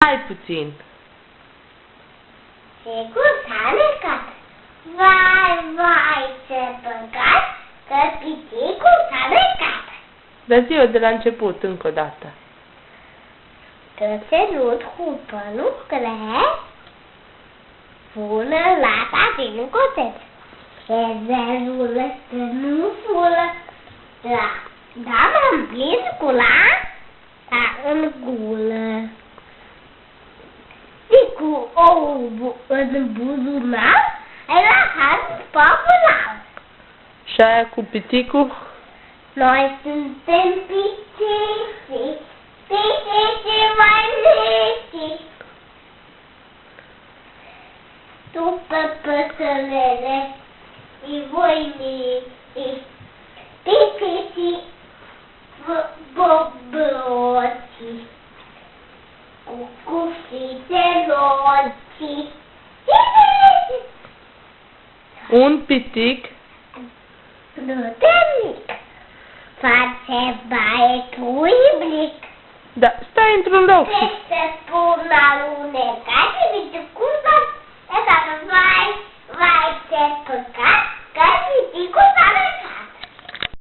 Hai puțin. Sigur s-a necat. Vai, vai, ce păcat, că piticul s-a necat. Dar zi-o de la început, încă o dată. Că ținut cu pănucle, fulă lata din coteț. Ce zerulă să nu fulă. Da, m-am prins cu lata în gulă. Și cu ou în buzunar, ai lăsat popular. Și aia cu piticul? Noi suntem pitici, pitici mai mici. După păsărele și voi mici, pitici boboci, cu cufițe roci. Un pitic? Nu te mic, face baie cu iblic. Da, stai într-un loc. Ce să spun alunecat, uite cum va